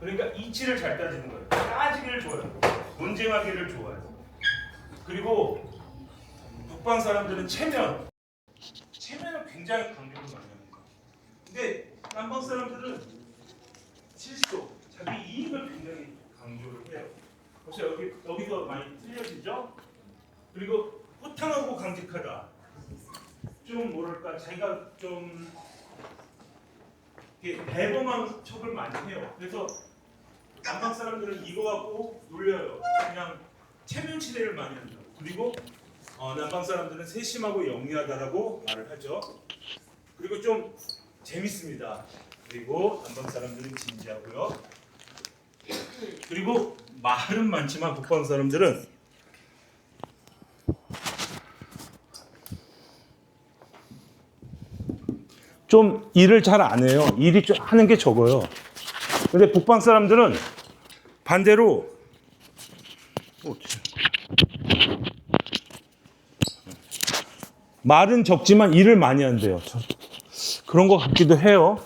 그러니까 이치를 잘 따지는 거예요. 따지기를 좋아해요. 논쟁하기를 좋아해요. 그리고 북방 사람들은 체면을 굉장히 강조를 많이 합니다. 근데 남방 사람들은 질소, 자기 이익을 굉장히 강조를 해요. 혹시 여기서 많이 틀려지죠? 그리고 호탕하고 강직하다. 좀 뭐랄까 자기가 좀 대범한 척을 많이 해요. 그래서 남방 사람들은 이거 갖고 놀려요. 그냥 체면치레를 많이 한다. 그리고 남방 사람들은 세심하고 영리하다라고 말을 하죠. 그리고 좀 재밌습니다. 그리고 남방 사람들은 진지하고요. 그리고 말은 많지만 북방 사람들은 좀 일을 잘 안 해요. 일이 좀 하는 게 적어요. 근데 북방 사람들은 반대로 말은 적지만 일을 많이 한대요. 그런 것 같기도 해요.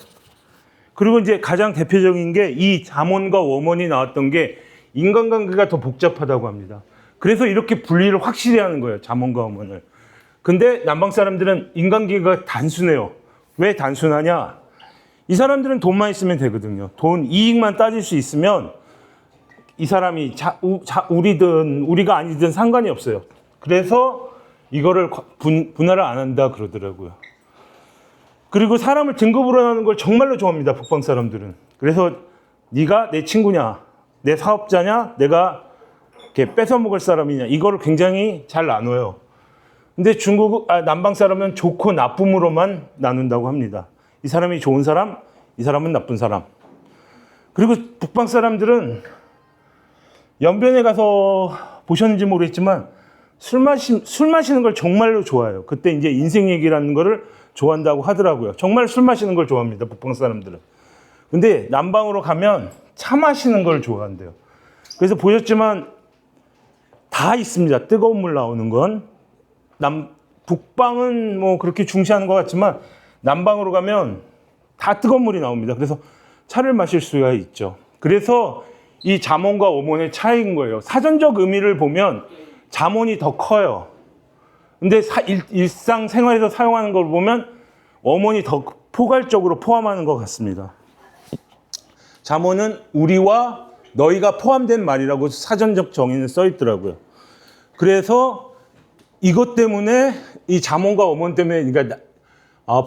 그리고 이제 가장 대표적인 게 이 잠언과 워먼이 나왔던 게 인간관계가 더 복잡하다고 합니다. 그래서 이렇게 분리를 확실히 하는 거예요. 잠언과 워먼을. 근데 남방 사람들은 인간관계가 단순해요. 왜 단순하냐? 이 사람들은 돈만 있으면 되거든요. 돈, 이익만 따질 수 있으면 이 사람이 우리든 우리가 아니든 상관이 없어요. 그래서 이거를 분할을 안 한다 그러더라고요. 그리고 사람을 등급으로 하는 걸 정말로 좋아합니다. 북방 사람들은. 그래서 네가 내 친구냐, 내 사업자냐, 내가 이렇게 뺏어 먹을 사람이냐 이거를 굉장히 잘 나눠요. 근데 남방 사람은 좋고 나쁨으로만 나눈다고 합니다. 이 사람이 좋은 사람, 이 사람은 나쁜 사람. 그리고 북방 사람들은 연변에 가서 보셨는지 모르겠지만 술 마시는 걸 정말로 좋아해요. 그때 이제 인생 얘기라는 거를 좋아한다고 하더라고요. 정말 술 마시는 걸 좋아합니다. 북방 사람들은. 근데 남방으로 가면 차 마시는 걸 좋아한대요. 그래서 보셨지만 다 있습니다. 뜨거운 물 나오는 건. 북방은 뭐 그렇게 중시하는 것 같지만 남방으로 가면 다 뜨거운 물이 나옵니다. 그래서 차를 마실 수가 있죠. 그래서 이 잠언과 워먼의 차이인 거예요. 사전적 의미를 보면 잠언이 더 커요. 근데 일상생활에서 사용하는 걸 보면 워먼이 더 포괄적으로 포함하는 것 같습니다. 잠언은 우리와 너희가 포함된 말이라고 사전적 정의는 써 있더라고요. 그래서 이것 때문에 이 잠언과 워먼 때문에 그러니까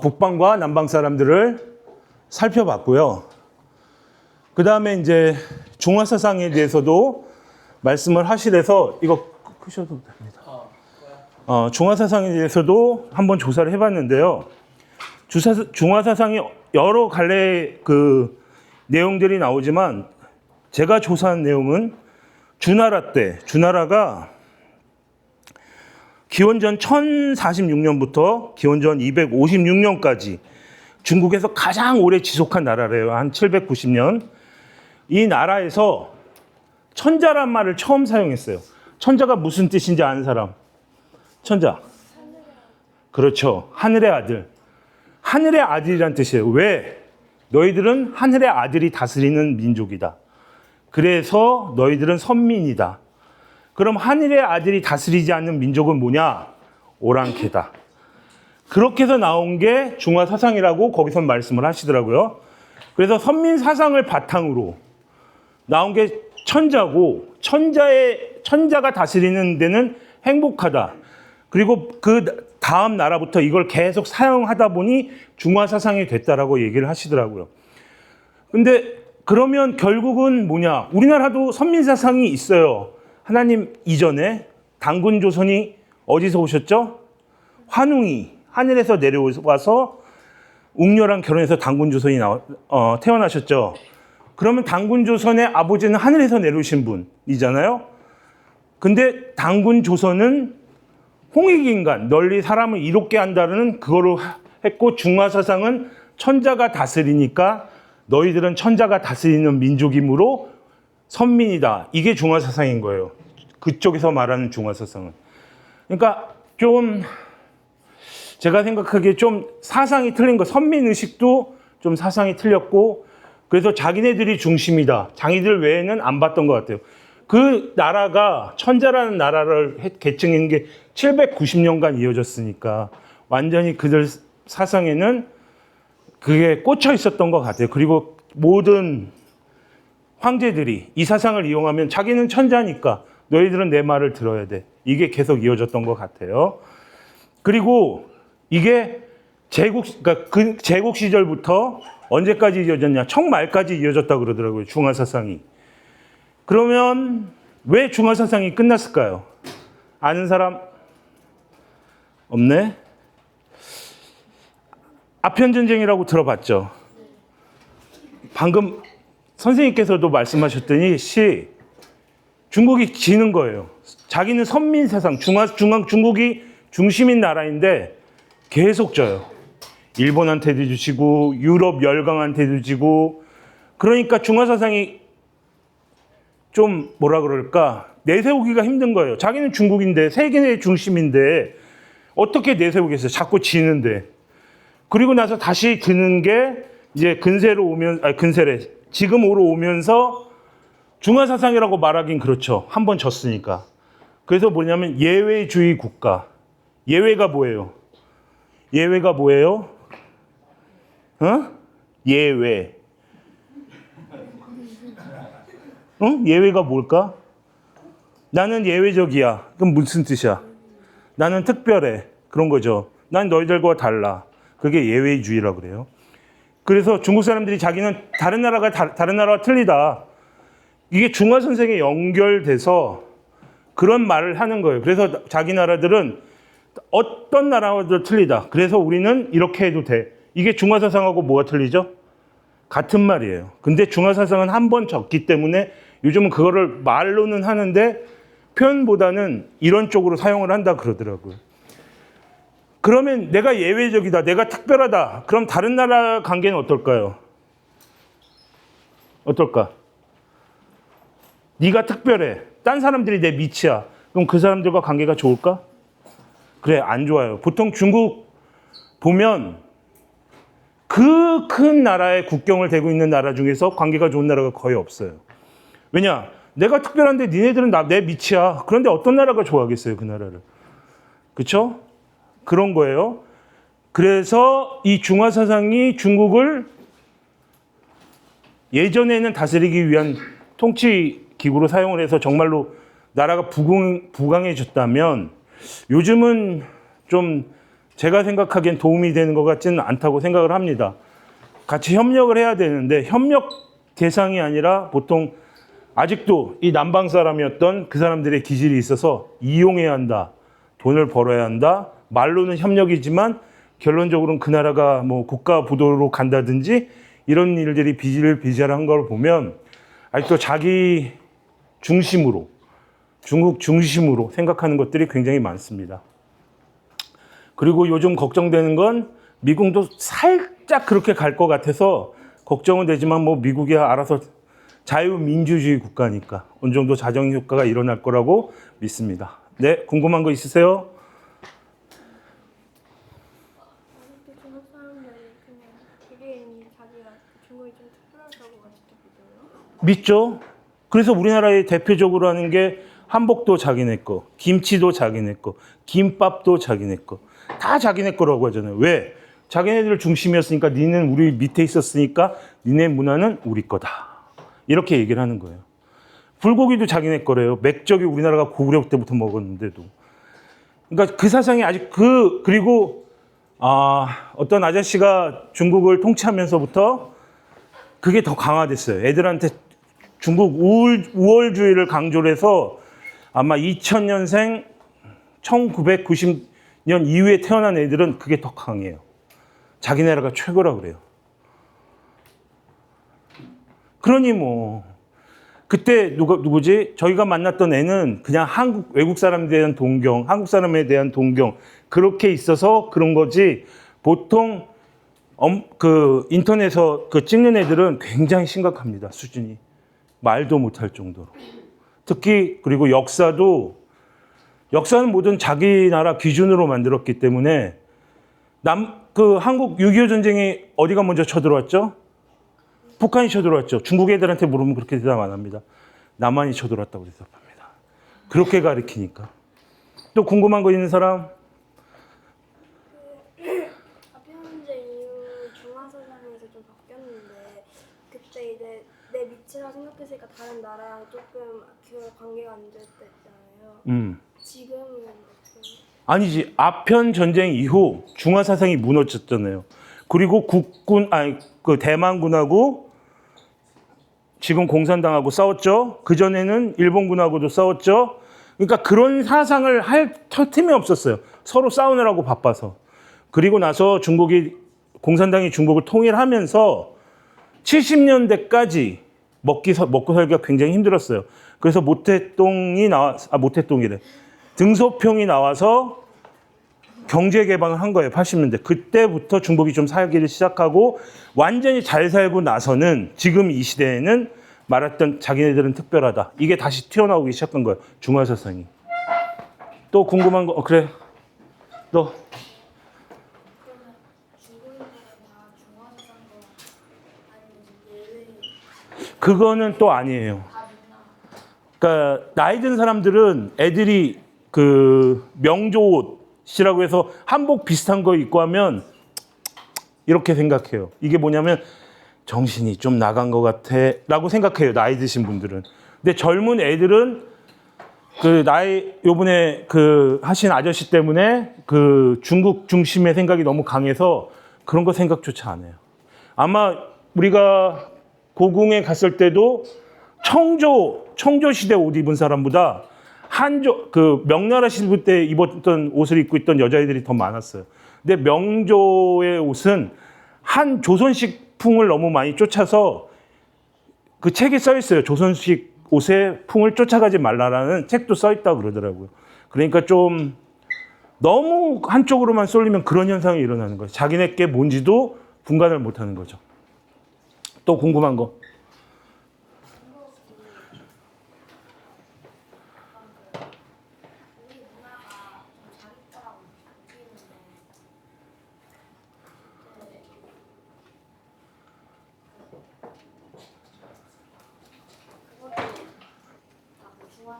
북방과 남방 사람들을 살펴봤고요. 그 다음에 이제 중화 사상에 대해서도 말씀을 하시래서 이거 끄셔도 됩니다. 중화 사상에 대해서도 한번 조사를 해봤는데요. 중화 사상이 여러 갈래 그 내용들이 나오지만 제가 조사한 내용은 주나라 때 주나라가 기원전 1046년부터 기원전 256년까지 중국에서 가장 오래 지속한 나라래요. 한 790년. 이 나라에서 천자란 말을 처음 사용했어요. 천자가 무슨 뜻인지 아는 사람? 천자. 그렇죠. 하늘의 아들. 하늘의 아들이란 뜻이에요. 왜? 너희들은 하늘의 아들이 다스리는 민족이다. 그래서 너희들은 선민이다. 그럼 하늘의 아들이 다스리지 않는 민족은 뭐냐? 오랑캐다. 그렇게 해서 나온 게 중화 사상이라고 거기서 말씀을 하시더라고요. 그래서 선민 사상을 바탕으로 나온 게 천자고 천자가 다스리는 데는 행복하다. 그리고 그 다음 나라부터 이걸 계속 사용하다 보니 중화 사상이 됐다라고 얘기를 하시더라고요. 근데 그러면 결국은 뭐냐? 우리나라도 선민 사상이 있어요. 하나님 이전에 당군 조선이 어디서 오셨죠? 환웅이 하늘에서 내려와서 웅녀랑 결혼해서 당군 조선이 태어나셨죠. 그러면 당군 조선의 아버지는 하늘에서 내려오신 분이잖아요. 근데 당군 조선은 홍익인간, 널리 사람을 이롭게 한다는 그거로 했고 중화 사상은 천자가 다스리니까 너희들은 천자가 다스리는 민족이므로 선민이다. 이게 중화 사상인 거예요. 그쪽에서 말하는 중화 사상은. 그러니까 좀 제가 생각하기에 좀 사상이 틀린 거. 선민 의식도 좀 사상이 틀렸고 그래서 자기네들이 중심이다. 자기들 외에는 안 봤던 것 같아요. 그 나라가 천자라는 나라를 개칭한 게 790년간 이어졌으니까 완전히 그들 사상에는 그게 꽂혀 있었던 것 같아요. 그리고 모든 황제들이 이 사상을 이용하면 자기는 천자니까 너희들은 내 말을 들어야 돼. 이게 계속 이어졌던 것 같아요. 그리고 이게 그러니까 그 제국 시절부터 언제까지 이어졌냐? 청말까지 이어졌다 그러더라고요. 중화사상이. 그러면 왜 중화사상이 끝났을까요? 아는 사람? 없네? 아편전쟁이라고 들어봤죠? 방금 선생님께서도 말씀하셨더니 중국이 지는 거예요. 자기는 선민사상, 중국이 중심인 나라인데 계속 져요. 일본한테도 지고 유럽 열강한테도 지고 그러니까 중화사상이 좀 뭐라 그럴까 내세우기가 힘든 거예요. 자기는 중국인데 세계의 중심인데 어떻게 내세우겠어요? 자꾸 지는데. 그리고 나서 다시 드는 게 이제 근세래. 지금으로 오면서 중화사상이라고 말하긴 그렇죠. 한 번 졌으니까. 그래서 뭐냐면 예외주의 국가. 예외가 뭐예요? 예외가 뭐예요? 예외. 예외가 뭘까? 나는 예외적이야. 그럼 무슨 뜻이야? 나는 특별해. 그런 거죠. 난 너희들과 달라. 그게 예외주의라고 그래요. 그래서 중국 사람들이 자기는 다른 나라와 틀리다. 이게 중화 선생에 연결돼서 그런 말을 하는 거예요. 그래서 자기 나라들은 어떤 나라와도 틀리다. 그래서 우리는 이렇게 해도 돼. 이게 중화 사상하고 뭐가 틀리죠? 같은 말이에요. 근데 중화 사상은 한 번 졌기 때문에 요즘은 그거를 말로는 하는데 표현보다는 이런 쪽으로 사용을 한다 그러더라고요. 그러면 내가 예외적이다, 내가 특별하다. 그럼 다른 나라 관계는 어떨까요? 어떨까? 네가 특별해. 딴 사람들이 내 밑이야. 그럼 그 사람들과 관계가 좋을까? 그래, 안 좋아요. 보통 중국 보면 그 큰 나라의 국경을 대고 있는 나라 중에서 관계가 좋은 나라가 거의 없어요. 왜냐? 내가 특별한데 니네들은 내 밑이야. 그런데 어떤 나라가 좋아하겠어요, 그 나라를. 그렇죠? 그런 거예요. 그래서 이 중화사상이 중국을 예전에는 다스리기 위한 통치 기구로 사용을 해서 정말로 나라가 부강해졌다면 요즘은 좀 제가 생각하기엔 도움이 되는 것 같지는 않다고 생각을 합니다. 같이 협력을 해야 되는데 협력 대상이 아니라 보통 아직도 이 남방 사람이었던 그 사람들의 기질이 있어서 이용해야 한다. 돈을 벌어야 한다. 말로는 협력이지만 결론적으로는 그 나라가 뭐 국가 부도로 간다든지 이런 일들이 비일비재한 걸 보면 아직도 자기 중심으로 중국 중심으로 생각하는 것들이 굉장히 많습니다. 그리고 요즘 걱정되는 건 미국도 살짝 그렇게 갈 것 같아서 걱정은 되지만 뭐 미국이 알아서 자유민주주의 국가니까 어느 정도 자정 효과가 일어날 거라고 믿습니다. 네, 궁금한 거 있으세요? 중국 사람들이 그냥 개개인이 자기가 중국이 좀 특별하다고 아직도 믿어요? 믿죠. 그래서 우리나라의 대표적으로 하는 게 한복도 자기네 거, 김치도 자기네 거, 김밥도 자기네 거. 다 자기네 거라고 하잖아요. 왜? 자기네들 중심이었으니까 니는 우리 밑에 있었으니까 니네 문화는 우리 거다. 이렇게 얘기를 하는 거예요. 불고기도 자기네 거래요. 맥적이 우리나라가 고구려 때부터 먹었는데도. 그러니까 그 사상이 아직 그리고 어떤 아저씨가 중국을 통치하면서부터 그게 더 강화됐어요. 애들한테 중국 우월주의를 강조를 해서 아마 2000년생 1990년 이후에 태어난 애들은 그게 더 강해요. 자기네 나라가 최고라고 그래요. 그러니 뭐 그때 누구지? 저희가 만났던 애는 그냥 외국 사람에 대한 동경, 한국 사람에 대한 동경 그렇게 있어서 그런 거지. 보통 그 인터넷에서 그 찍는 애들은 굉장히 심각합니다. 수준이 말도 못할 정도로. 특히 그리고 역사는 모든 자기 나라 기준으로 만들었기 때문에 한국 6.25 전쟁이 어디가 먼저 쳐들어왔죠? 북한이 쳐들어왔죠. 중국 애들한테 물으면 그렇게 대답 안 합니다. 남한이 쳐들어왔다고 대답합니다. 그렇게 가리키니까. 또 궁금한 거 있는 사람? 아편문제 이후 중화사상에서 좀 바뀌었는데 그때 이제 내 밑이라 생각했으니까 다른 나라랑 조금 그 관계가 안 좋았잖아요. 지금은 어떻게? 아니지. 아편 전쟁 이후 중화 사상이 무너졌잖아요. 그리고 그 대만군하고 지금 공산당하고 싸웠죠. 그 전에는 일본군하고도 싸웠죠. 그러니까 그런 사상을 할 틈이 없었어요. 서로 싸우느라고 바빠서. 그리고 나서 공산당이 중국을 통일하면서 70년대까지 먹고 살기가 굉장히 힘들었어요. 그래서 모태똥이래. 등소평이 나와서 경제 개방을 한 거예요. 80년대. 그때부터 중국이 좀 살기를 시작하고 완전히 잘 살고 나서는 지금 이 시대에는 말했던 자기네들은 특별하다. 이게 다시 튀어나오기 시작한 거예요. 중화사상이. 또 궁금한 거, 그래. 너. 그러면 중국인들은 다 중화사상과 아니면 예외 그거는 또 아니에요. 다 있나? 그러니까 나이 든 사람들은 애들이 그 명조옷이라고 해서 한복 비슷한 거 입고 하면 이렇게 생각해요. 이게 뭐냐면 정신이 좀 나간 것 같아 라고 생각해요. 나이 드신 분들은. 근데 젊은 애들은 요번에 하신 아저씨 때문에 중국 중심의 생각이 너무 강해서 그런 거 생각조차 안 해요. 아마 우리가 고궁에 갔을 때도 청조 시대 옷 입은 사람보다 명나라 시대 때 입었던 옷을 입고 있던 여자애들이 더 많았어요. 근데 명조의 옷은 한 조선식 풍을 너무 많이 쫓아서 그 책에 써 있어요. 조선식 옷의 풍을 쫓아가지 말라라는 책도 써 있다고 그러더라고요. 그러니까 좀 너무 한쪽으로만 쏠리면 그런 현상이 일어나는 거예요. 자기네께 뭔지도 분간을 못 하는 거죠. 또 궁금한 거. 우리 문화가 좀 자기 거라고 느끼는데 그것도 다 중화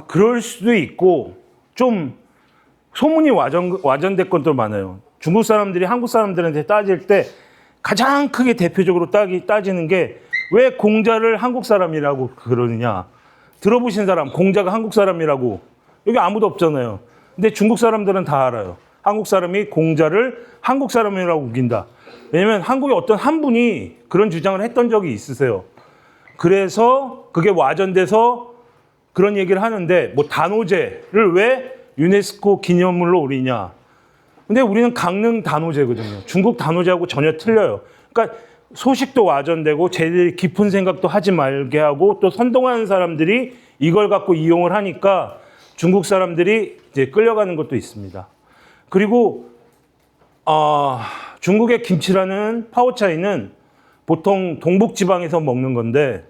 그럴 수도 있고, 좀 소문이 와전될 것도 많아요. 중국 사람들이 한국 사람들한테 따질 때 가장 크게 대표적으로 따지는 게 왜 공자를 한국 사람이라고 그러느냐. 들어보신 사람, 공자가 한국 사람이라고. 여기 아무도 없잖아요. 근데 중국 사람들은 다 알아요. 한국 사람이 공자를 한국 사람이라고 우긴다. 왜냐면 한국의 어떤 한 분이 그런 주장을 했던 적이 있으세요. 그래서 그게 와전돼서 그런 얘기를 하는데, 뭐 단오제를 왜 유네스코 기념물로 우리냐. 근데 우리는 강릉 단오제거든요. 중국 단오제하고 전혀 틀려요. 그러니까 소식도 와전되고 쟤들이 깊은 생각도 하지 말게 하고 또 선동하는 사람들이 이걸 갖고 이용을 하니까 중국 사람들이 이제 끌려가는 것도 있습니다. 그리고 중국의 김치라는 파오차이는 보통 동북지방에서 먹는 건데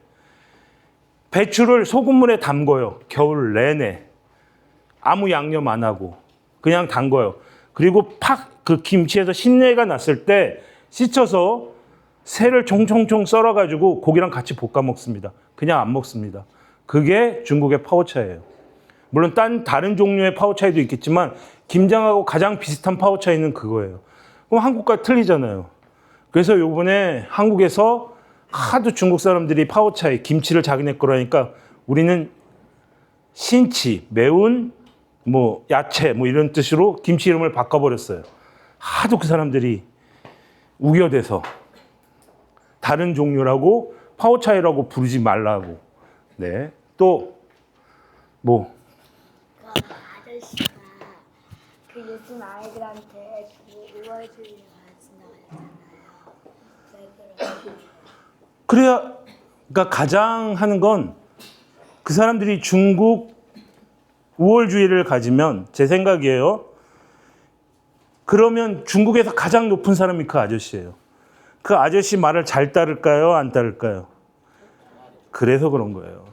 배추를 소금물에 담궈요. 겨울 내내. 아무 양념 안 하고 그냥 담궈요. 그리고 그 김치에서 신내가 났을 때 씻어서 새를 총총총 썰어가지고 고기랑 같이 볶아 먹습니다. 그냥 안 먹습니다. 그게 중국의 파오차이예요. 물론 다른 종류의 파오차이도 있겠지만 김장하고 가장 비슷한 파오차이는 그거예요. 그럼 한국과 틀리잖아요. 그래서 요번에 한국에서 하도 중국 사람들이 파오차이, 김치를 자기네 거라니까 우리는 신치, 매운 뭐 야채 뭐 이런 뜻으로 김치 이름을 바꿔버렸어요. 하도 그 사람들이 우겨대서 다른 종류라고 파오차이라고 부르지 말라고. 네. 또 뭐 아저씨가 그 요즘 아이들한테 우월주의를 가르친다고 했잖아요. 그래야 그러니까 가장 하는 건 그 사람들이 중국 우월주의를 가지면 제 생각이에요. 그러면 중국에서 가장 높은 사람이 그 아저씨예요. 그 아저씨 말을 잘 따를까요? 안 따를까요? 그래서 그런 거예요.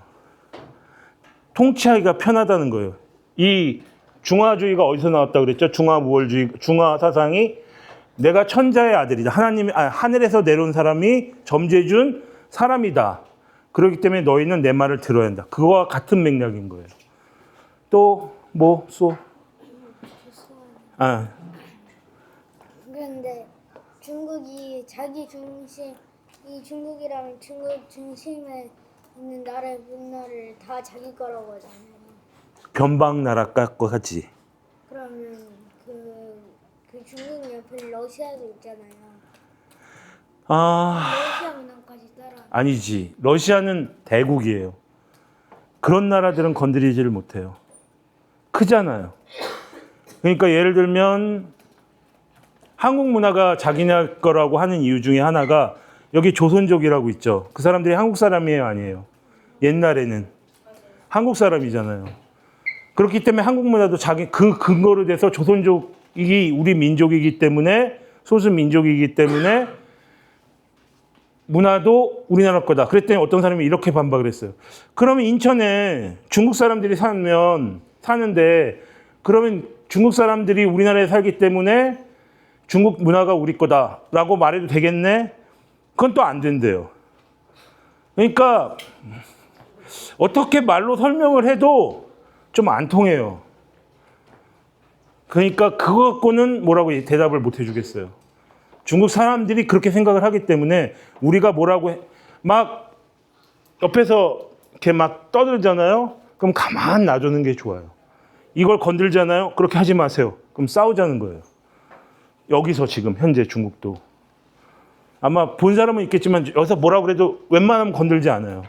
통치하기가 편하다는 거예요. 이 중화주의가 어디서 나왔다고 그랬죠? 중화 사상이 내가 천자의 아들이다. 하늘에서 내려온 사람이 점재준 사람이다. 그렇기 때문에 너희는 내 말을 들어야 한다. 그거와 같은 맥락인 거예요. 또 뭐 쏘? 아, 그런데 중국이 자기 중심, 이 중국이라면 중국 중심에 있는 나라의 문화를 다 자기 거라고 하잖아요. 변방 나라 같고 하지. 그러면 그 중국 옆에 러시아도 있잖아요. 아, 러시아 문화까지 따라. 아니지. 러시아는 대국이에요. 그런 나라들은 건드리지를 못해요. 크잖아요. 그러니까 예를 들면 한국 문화가 자기네 거라고 하는 이유 중에 하나가 여기 조선족이라고 있죠. 그 사람들이 한국 사람이에요, 아니에요? 옛날에는 한국 사람이잖아요. 그렇기 때문에 한국 문화도 자기 그 근거로 돼서 조선족이 우리 민족이기 때문에 소수 민족이기 때문에 문화도 우리나라 거다. 그랬더니 어떤 사람이 이렇게 반박을 했어요. 그러면 인천에 중국 사람들이 사는데 그러면 중국 사람들이 우리나라에 살기 때문에 중국 문화가 우리 거다라고 말해도 되겠네? 그건 또 안 된대요. 그러니까 어떻게 말로 설명을 해도 좀 안 통해요. 그러니까 그거 갖고는 뭐라고 대답을 못 해주겠어요. 중국 사람들이 그렇게 생각을 하기 때문에 우리가 뭐라고 막 옆에서 이렇게 막 떠들잖아요. 그럼 가만 놔두는 게 좋아요. 이걸 건들잖아요. 그렇게 하지 마세요. 그럼 싸우자는 거예요. 여기서 지금 현재 중국도. 아마 본 사람은 있겠지만 여기서 뭐라고 그래도 웬만하면 건들지 않아요.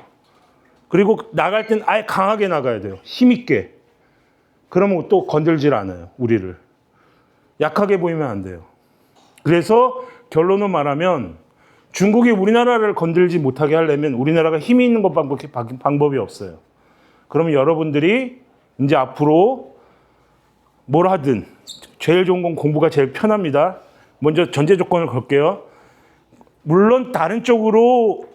그리고 나갈 땐 아예 강하게 나가야 돼요. 힘있게. 그러면 또 건들질 않아요. 우리를. 약하게 보이면 안 돼요. 그래서 결론을 말하면 중국이 우리나라를 건들지 못하게 하려면 우리나라가 힘이 있는 것밖에 방법이 없어요. 그러면 여러분들이 이제 앞으로 뭘 하든 제일 좋은 건 공부가 제일 편합니다. 먼저 전제 조건을 걸게요. 물론 다른 쪽으로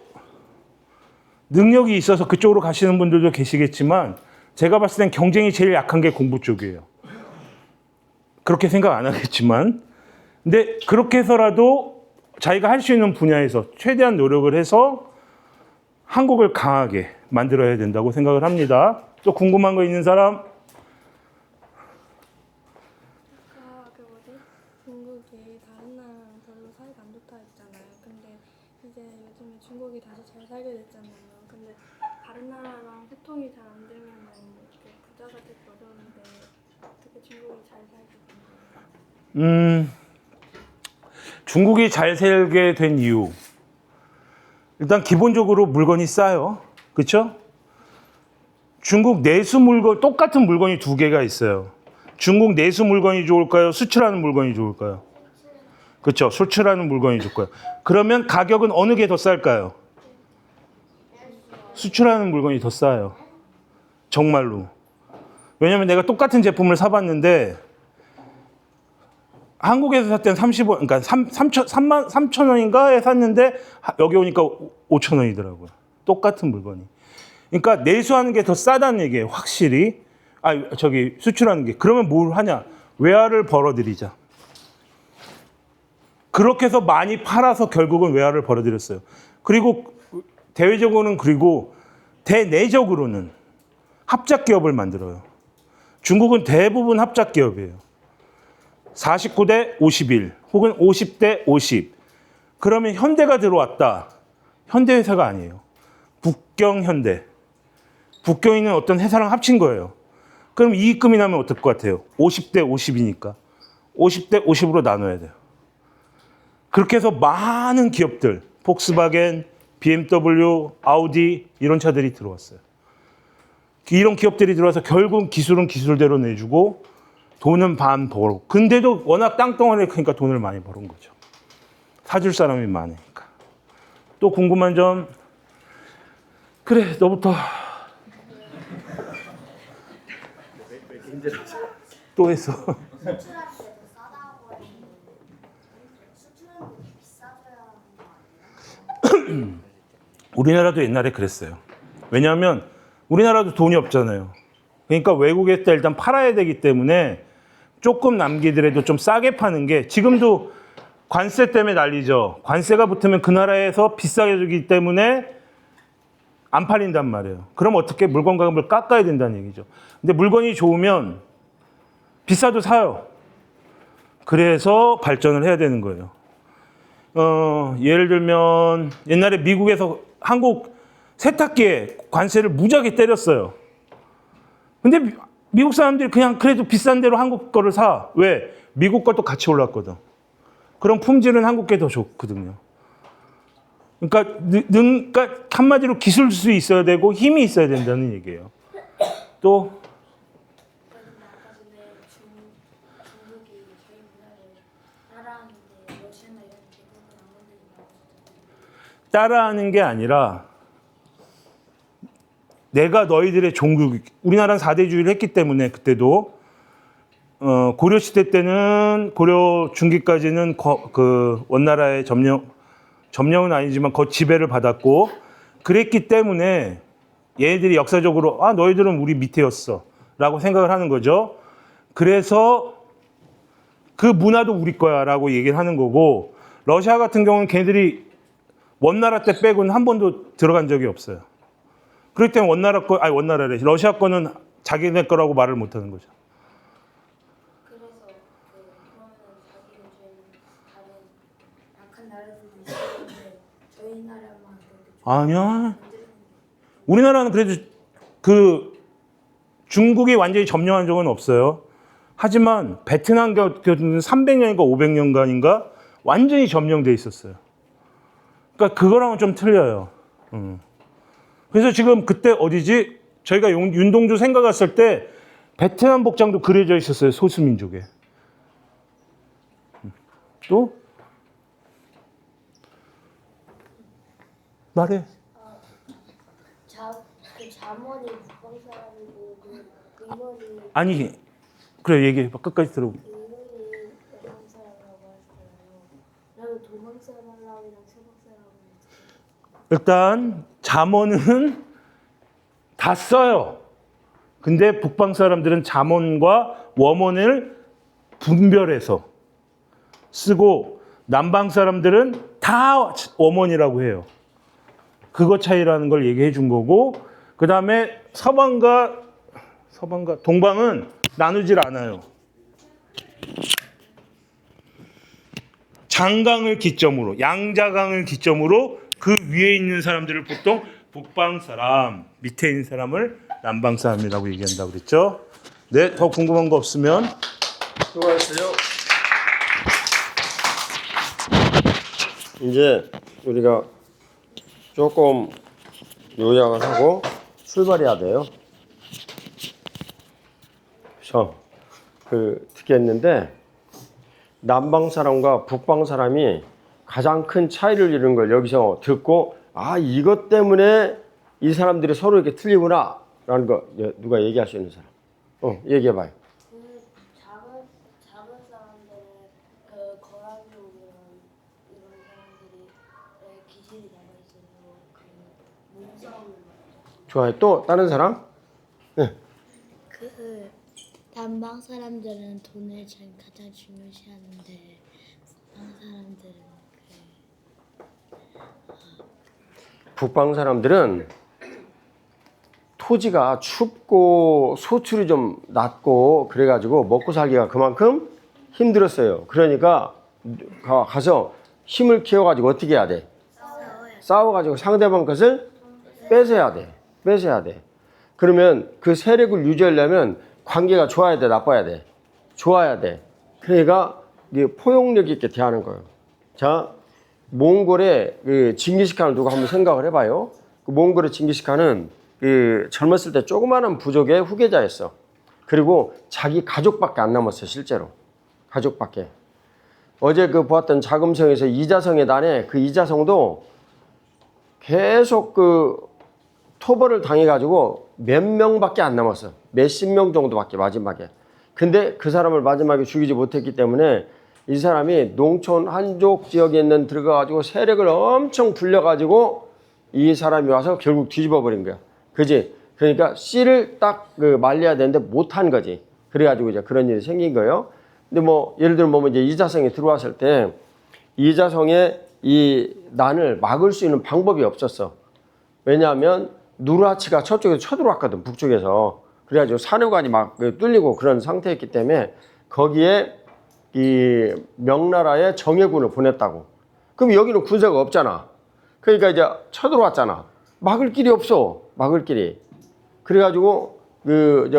능력이 있어서 그쪽으로 가시는 분들도 계시겠지만 제가 봤을 땐 경쟁이 제일 약한 게 공부 쪽이에요. 그렇게 생각 안 하겠지만 근데 그렇게 해서라도 자기가 할 수 있는 분야에서 최대한 노력을 해서 한국을 강하게 만들어야 된다고 생각을 합니다. 또 궁금한 거 있는 사람? 중국이 다른 나라랑 별로 사이가 안 좋다 했잖아요. 근데 이제 요즘에 중국이 다시 잘 살게 됐잖아요. 근데 다른 나라랑 소통이 잘 안 되면 이렇게 부자가 되기 어려운데 어떻게 중국이 잘 살게 됐나요? 중국이 잘 살게 된 이유. 일단 기본적으로 물건이 싸요. 그렇죠? 중국 내수 물건, 똑같은 물건이 두 개가 있어요. 중국 내수 물건이 좋을까요? 수출하는 물건이 좋을까요? 그렇죠. 수출하는 물건이 좋을까요? 그러면 가격은 어느 게 더 쌀까요? 수출하는 물건이 더 싸요. 정말로. 왜냐면 내가 똑같은 제품을 사봤는데 한국에서 살 때는 30원, 그러니까 3,000원인가에 샀는데 여기 오니까 5,000원이더라고요. 똑같은 물건이. 그러니까 내수하는 게 더 싸다는 얘기예요. 확실히. 수출하는 게. 그러면 뭘 하냐? 외화를 벌어들이자. 그렇게 해서 많이 팔아서 결국은 외화를 벌어들였어요. 그리고 대외적으로는 그리고 대내적으로는 합작기업을 만들어요. 중국은 대부분 합작기업이에요. 49대 51 혹은 50대 50. 그러면 현대가 들어왔다. 현대회사가 아니에요. 북경현대. 북경에 있는 어떤 회사랑 합친 거예요. 그럼 이익금이 나면 어떨 것 같아요? 50대 50이니까. 50대 50으로 나눠야 돼요. 그렇게 해서 많은 기업들, 폭스바겐, BMW, 아우디 이런 차들이 들어왔어요. 이런 기업들이 들어와서 결국 기술은 기술대로 내주고 돈은 반 벌고. 근데도 워낙 땅덩어리 크니까 돈을 많이 버는 거죠. 사줄 사람이 많으니까. 또 궁금한 점? 그래, 너부터. 또 했어. 수출할 때도 싸다고 했는데 수출하는 게 비싸져야 하는 거 아니에요? 우리나라도 옛날에 그랬어요. 왜냐하면 우리나라도 돈이 없잖아요. 그러니까 외국에다 일단 팔아야 되기 때문에 조금 남기더라도 좀 싸게 파는 게 지금도 관세 때문에 난리죠. 관세가 붙으면 그 나라에서 비싸게 주기 때문에 안 팔린단 말이에요. 그럼 어떻게 물건 가격을 깎아야 된다는 얘기죠. 근데 물건이 좋으면 비싸도 사요. 그래서 발전을 해야 되는 거예요. 예를 들면 옛날에 미국에서 한국 세탁기에 관세를 무지하게 때렸어요. 근데 미국 사람들이 그냥 그래도 비싼 대로 한국 거를 사. 왜? 미국 것도 같이 올랐거든. 그럼 품질은 한국 게 더 좋거든요. 그러니까 한마디로 기술 수 있어야 되고 힘이 있어야 된다는 얘기예요. 또 아까 전에 중국이 저희 문화를 따라하는데 러시아나 이런 대부분 안 건드린다고 하셨잖아요. 따라하는 게 아니라 내가 너희들의 종교, 우리나라는 4대주의를 했기 때문에 그때도 고려 시대 때는 고려 중기까지는 그 원나라의 점령은 아니지만 지배를 받았고 그랬기 때문에 얘네들이 역사적으로 너희들은 우리 밑에였어라고 생각을 하는 거죠. 그래서 그 문화도 우리 거야라고 얘기를 하는 거고 러시아 같은 경우는 걔네들이 원나라 때 빼고는 한 번도 들어간 적이 없어요. 그렇기 때문에 러시아 거는 자기네 거라고 말을 못 하는 거죠. 그래서 그러면 자기는 다른 약한 나라들도 있었는데 저희 나라만 그렇게 아니야. 우리나라는 그래도 그 중국이 완전히 점령한 적은 없어요. 하지만 베트남 같은 300년인가 500년간인가 완전히 점령돼 있었어요. 그러니까 그거랑은 좀 틀려요. 그래서 지금 그때 어디지? 저희가 윤동주 생가 갔을 때 베트남 복장도 그려져 있었어요. 소수민족에. 또? 말해. 그 자문이 북방 사람이고 그 의원이 아니, 그래 얘기해봐. 끝까지 들어보고. 의원이 북방 사람이라고 하시잖아요. 나는 도망 사람이랑 서방 사람이랑 일단 잠언은 다 써요. 근데 북방 사람들은 잠언과 원어를 분별해서 쓰고 남방 사람들은 다 원어이라고 해요. 그거 차이라는 걸 얘기해 준 거고 그 다음에 서방과 동방은 나누질 않아요. 장강을 기점으로 양자강을 기점으로 그 위에 있는 사람들을 보통 북방 사람, 밑에 있는 사람을 남방 사람이라고 얘기한다고 그랬죠. 네, 더 궁금한 거 없으면 수고하셨어요. 이제 우리가 조금 요약을 하고 출발해야 돼요. 그래서 듣겠는데 남방 사람과 북방 사람이 가장 큰 차이를 이루는 걸 여기서 듣고 이것 때문에 이 사람들이 서로 이렇게 틀리구나 라는 거 누가 얘기할 수 있는 사람? 얘기해봐요. 작은 사람들은 그 거란족이랑 이런 사람들이 기질이 남아 있어서 그 몸싸움을 좋아요. 또 다른 사람? 네. 그 남방 사람들은 돈을 가장 중요시하는데 북방 사람들은 북방 사람들은 토지가 춥고 소출이 좀 낮고 그래가지고 먹고 살기가 그만큼 힘들었어요. 그러니까 가서 힘을 키워가지고 어떻게 해야 돼? 싸워가지고 상대방 것을 뺏어야 돼. 그러면 그 세력을 유지하려면 관계가 좋아야 돼, 나빠야 돼? 좋아야 돼. 그러니까 이게 포용력 있게 대하는 거예요. 자, 몽골의 그 징기스칸을 두고 한번 생각을 해봐요. 그 몽골의 징기스칸은 그 젊었을 때 조그마한 부족의 후계자였어. 그리고 자기 가족밖에 안 남았어, 실제로. 가족밖에. 어제 그 보았던 자금성에서 이자성의 난에 그 이자성도 계속 그 토벌을 당해가지고 몇 명밖에 안 남았어. 몇십 명 정도밖에 마지막에. 근데 그 사람을 마지막에 죽이지 못했기 때문에 이 사람이 농촌 한족 지역에 있는 들어가가지고 세력을 엄청 불려가지고 이 사람이 와서 결국 뒤집어 버린 거야. 그지? 그러니까 씨를 딱 그 말려야 되는데 못한 거지. 그래가지고 이제 그런 일이 생긴 거예요. 근데 뭐 예를 들면 이제 이자성이 들어왔을 때 이자성의 이 난을 막을 수 있는 방법이 없었어. 왜냐하면 누르하치가 저쪽에서 쳐들어왔거든, 북쪽에서. 그래가지고 산후관이 막 뚫리고 그런 상태였기 때문에 거기에 이 명나라의 정예군을 보냈다고. 그럼 여기는 군사가 없잖아. 그러니까 이제 쳐들어왔잖아. 막을 길이 없어. 막을 길이. 그래가지고 그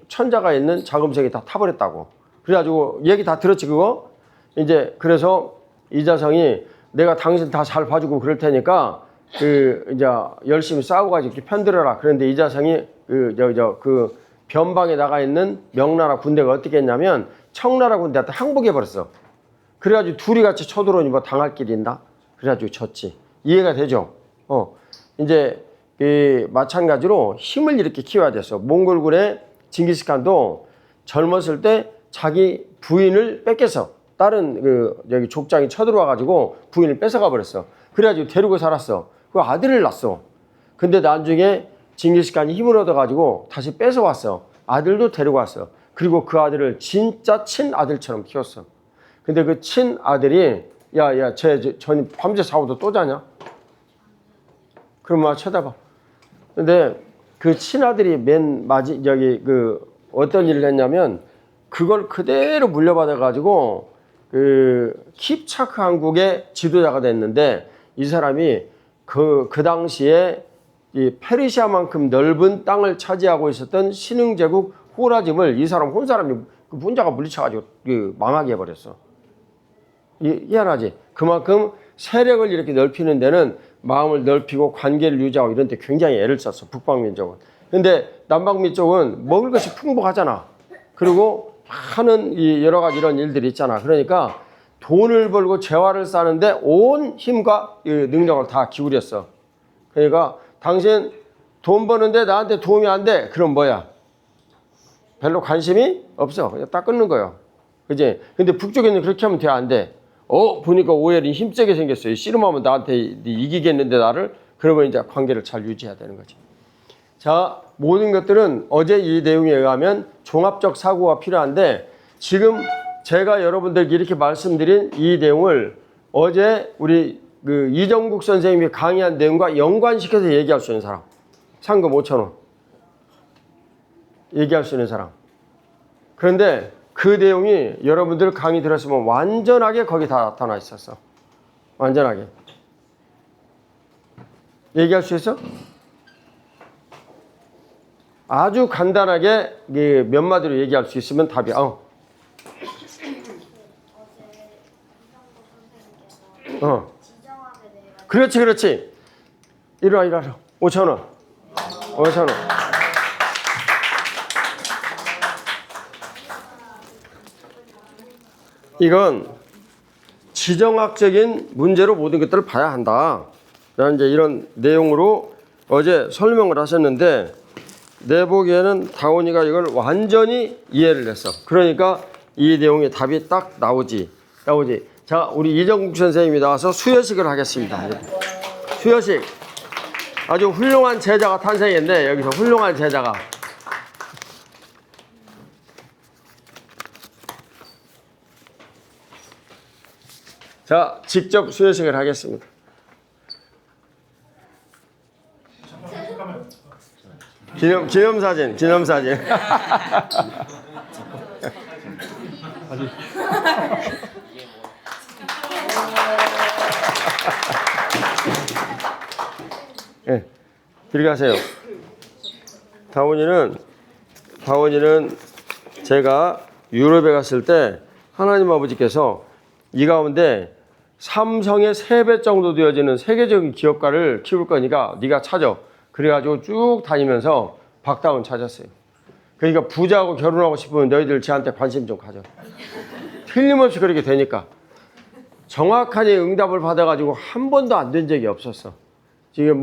천자가 있는 자금성이 다 타버렸다고. 그래가지고 얘기 다 들었지 그거? 이제 그래서 이자성이 내가 당신 다 잘 봐주고 그럴 테니까 이제 열심히 싸워가지고 이렇게 편들어라. 그런데 이자성이 그 변방에 나가 있는 명나라 군대가 어떻게 했냐면 청나라 군대한테 항복해버렸어. 그래가지고 둘이 같이 쳐들어오니 뭐 당할 길이 있나? 그래가지고 졌지. 이해가 되죠? 이제 마찬가지로 힘을 이렇게 키워야 됐어. 몽골군의 징기스칸도 젊었을 때 자기 부인을 뺏겼어. 다른 여기 족장이 쳐들어와가지고 부인을 뺏어가 버렸어. 그래가지고 데리고 살았어. 그 아들을 낳았어. 근데 나중에 징기스칸이 힘을 얻어가지고 다시 뺏어왔어. 아들도 데리고 왔어. 그리고 그 아들을 진짜 친아들처럼 키웠어. 근데 그 친아들이 쟤 밤새 사고도 또 자냐? 그럼 막 쳐다봐. 근데 그 친아들이 어떤 일을 했냐면 그걸 그대로 물려받아가지고 킵차크 한국의 지도자가 됐는데 이 사람이 그 당시에 이 페르시아만큼 넓은 땅을 차지하고 있었던 신흥제국 호라짐을 이 사람이 그 혼자가 물리쳐가지고 망하게 해버렸어. 희한하지? 그만큼 세력을 이렇게 넓히는 데는 마음을 넓히고 관계를 유지하고 이런 데 굉장히 애를 썼어. 북방민 쪽은. 근데 남방민 쪽은 먹을 것이 풍부하잖아. 그리고 하는 여러 가지 이런 일들이 있잖아. 그러니까 돈을 벌고 재화를 쌓는데 온 힘과 능력을 다 기울였어. 그러니까 당신 돈 버는데 나한테 도움이 안 돼. 그럼 뭐야? 별로 관심이 없어. 그냥 딱 끊는 거예요. 그지? 근데 북쪽에는 그렇게 하면 돼, 안 돼? 보니까 오열이 힘세게 생겼어요. 씨름하면 나한테 이기겠는데 나를? 그러면 이제 관계를 잘 유지해야 되는 거지. 자, 모든 것들은 어제 이 내용에 의하면 종합적 사고가 필요한데 지금 제가 여러분들께 이렇게 말씀드린 이 내용을 어제 우리 이정국 선생님이 강의한 내용과 연관시켜서 얘기할 수 있는 사람. 상금 5,000원. 얘기할 수 있는 사람. 그런데 그 내용이 여러분들 강의 들었으면 완전하게 거기 다 나타나 있었어. 완전하게. 얘기할 수 있어? 아주 간단하게 몇 마디로 얘기할 수 있으면 답이야. 그렇지. 이리 와. 5,000원. 5,000원. 이건 지정학적인 문제로 모든 것들을 봐야 한다. 라는 이제 이런 내용으로 어제 설명을 하셨는데 내 보기에는 다원이가 이걸 완전히 이해를 했어. 그러니까 이 내용의 답이 딱 나오지. 자, 우리 이정국 선생님이 나와서 수여식을 하겠습니다. 수여식. 아주 훌륭한 제자가 탄생했네. 여기서 훌륭한 제자가. 자, 직접 수여식을 하겠습니다. 기념사진. 네, 들어가세요. 다원이는 제가 유럽에 갔을 때 하나님 아버지께서 이 가운데 삼성의 3배 정도 되어지는 세계적인 기업가를 키울 거니까 네가 찾아. 그래가지고 쭉 다니면서 박다운 찾았어요. 그러니까 부자하고 결혼하고 싶으면 너희들 저한테 관심 좀 가져. 틀림없이 그렇게 되니까. 정확하게 응답을 받아가지고 한 번도 안 된 적이 없었어. 지금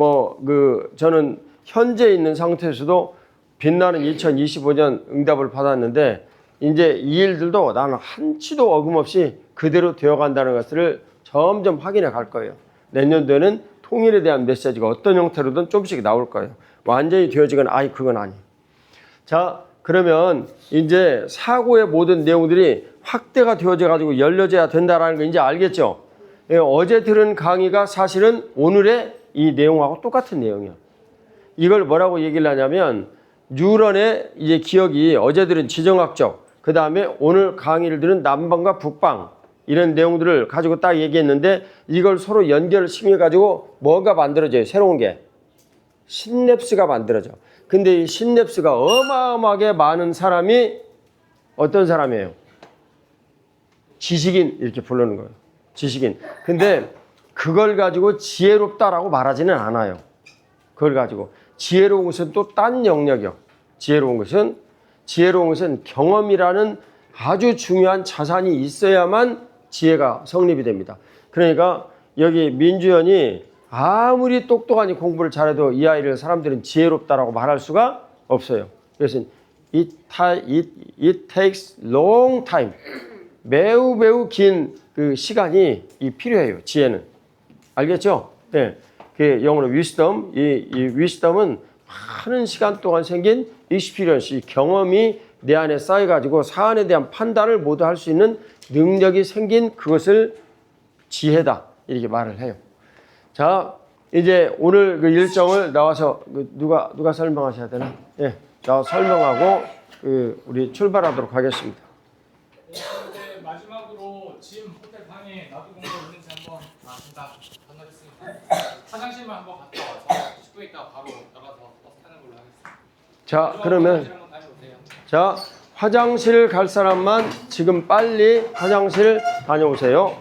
저는 현재 있는 상태에서도 빛나는 2025년 응답을 받았는데 이제 이 일들도 나는 한치도 어김없이 그대로 되어간다는 것을 점점 확인해 갈 거예요. 내년도에는 통일에 대한 메시지가 어떤 형태로든 조금씩 나올 거예요. 완전히 되어지거나 그건 아니에요. 자, 그러면 이제 사고의 모든 내용들이 확대가 되어져 가지고 열려져야 된다라는 거 이제 알겠죠? 예, 어제 들은 강의가 사실은 오늘의 이 내용하고 똑같은 내용이야. 이걸 뭐라고 얘기를 하냐면 뉴런의 이제 기억이 어제 들은 지정학적, 그 다음에 오늘 강의를 들은 남방과 북방 이런 내용들을 가지고 딱 얘기했는데 이걸 서로 연결을 시켜가지고 뭐가 만들어져요? 새로운 게 신냅스가 만들어져. 근데 이 신냅스가 어마어마하게 많은 사람이 어떤 사람이에요? 지식인 이렇게 부르는 거예요. 지식인. 근데 그걸 가지고 지혜롭다라고 말하지는 않아요. 그걸 가지고 지혜로운 것은 또 딴 영역이요. 지혜로운 것은 경험이라는 아주 중요한 자산이 있어야만 지혜가 성립이 됩니다. 그러니까 여기 민주연이 아무리 똑똑하니 공부를 잘해도 이 아이를 사람들은 지혜롭다라고 말할 수가 없어요. 그래서 it takes long time. 매우 긴 그 시간이 필요해요. 지혜는. 알겠죠? 네. 그 영어로 wisdom. 이 wisdom은 많은 시간 동안 생긴 experience, 경험이 내 안에 쌓여가지고 사안에 대한 판단을 모두 할 수 있는 능력이 생긴 그것을 지혜다. 이렇게 말을 해요. 자, 이제 오늘 그 일정을 나와서 누가 설명하셔야 되나? 예, 나 설명하고 우리 출발하도록 하겠습니다. 네, 마지막으로 짐 호텔 방에 놔두고 온 거 있는지 한번 일단 건너겠습니다. 화장실만 한번 갔다 와서 10분 있다가 바로 나가서 버스 타는 걸로 하겠습니다. 자, 그러면 화장실 한번 다녀오세요. 자, 화장실 갈 사람만 지금 빨리 화장실 다녀오세요.